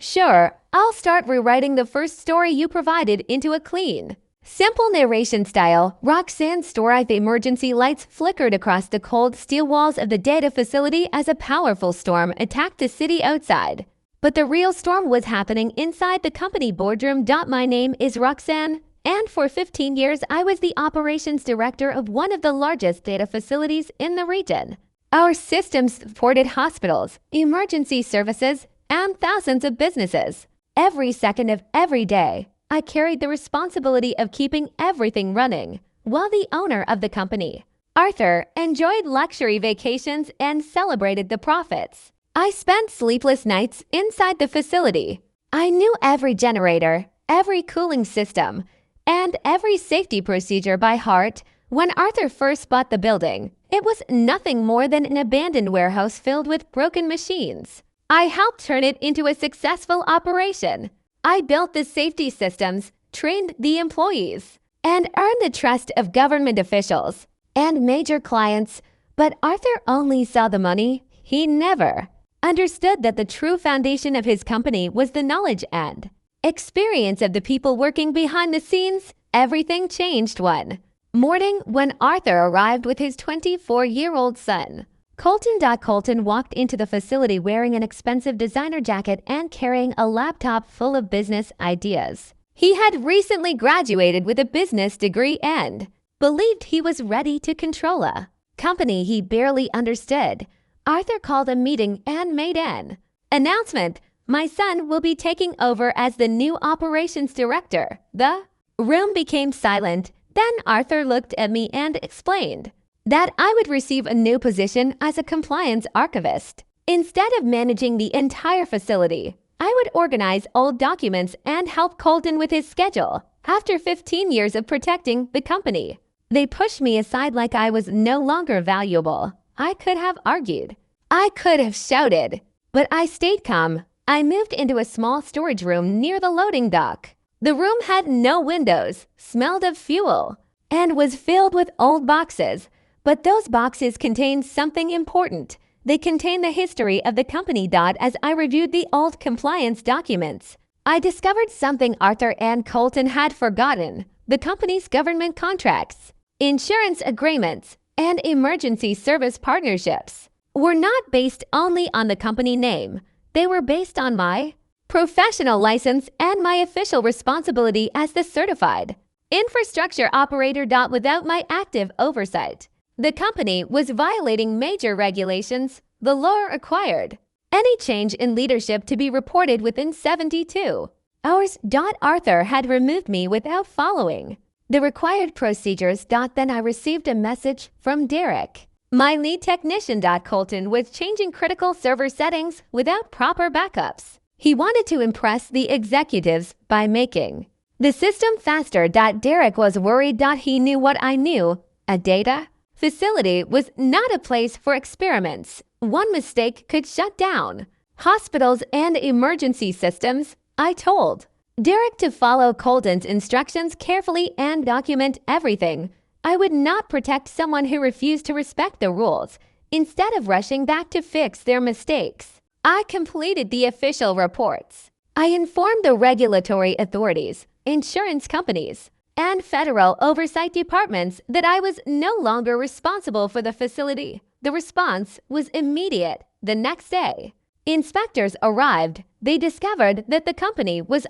Sure, I'll start rewriting the first story you provided into a clean, simple narration style. Roxanne's store of emergency lights flickered across the cold steel walls of the data facility as a powerful storm attacked the city outside. But the real storm was happening inside the company boardroom. My name is Roxanne, and for 15 years I was the operations director of one of the largest data facilities in the region. Our systems supported hospitals, emergency services, and thousands of businesses. Every second of every day, I carried the responsibility of keeping everything running, while the owner of the company, Arthur, enjoyed luxury vacations and celebrated the profits. I spent sleepless nights inside the facility. I knew every generator, every cooling system, and every safety procedure by heart. When Arthur first bought the building, it was nothing more than an abandoned warehouse filled with broken machines. I helped turn it into a successful operation. I built the safety systems, trained the employees, and earned the trust of government officials and major clients. But Arthur only saw the money. He never understood that the true foundation of his company was the knowledge and experience of the people working behind the scenes. Everything changed one morning when Arthur arrived with his 24-year-old son, Colton. Colton walked into the facility wearing an expensive designer jacket and carrying a laptop full of business ideas. He had recently graduated with a business degree and believed he was ready to control a company he barely understood. Arthur called a meeting and made an announcement. My son will be taking over as the new operations director. The room became silent. Then Arthur looked at me and explained that I would receive a new position as a compliance archivist. Instead of managing the entire facility, I would organize old documents and help Colton with his schedule. After 15 years of protecting the company, they pushed me aside like I was no longer valuable. I could have argued. I could have shouted. But I stayed calm. I moved into a small storage room near the loading dock. The room had no windows, smelled of fuel, and was filled with old boxes. But those boxes contained something important. They contained the history of the company. As I reviewed the old compliance documents, I discovered something Arthur and Colton had forgotten: the company's government contracts, insurance agreements, and emergency service partnerships were not based only on the company name. They were based on my professional license and my official responsibility as the certified infrastructure operator. Without my active oversight, the company was violating major regulations. The law required any change in leadership to be reported within 72 hours. Arthur had removed me without following the required procedures. Then I received a message from Derek, my lead technician. Colton was changing critical server settings without proper backups. He wanted to impress the executives by making the system faster. Derek was worried. He knew what I knew. A data facility was not a place for experiments. One mistake could shut down hospitals and emergency systems. I told Derek to follow Colton's instructions carefully and document everything. I would not protect someone who refused to respect the rules. Instead of rushing back to fix their mistakes, I completed the official reports. I informed the regulatory authorities, insurance companies, and federal oversight departments that I was no longer responsible for the facility. The response was immediate. The next day, inspectors arrived. They discovered that the company was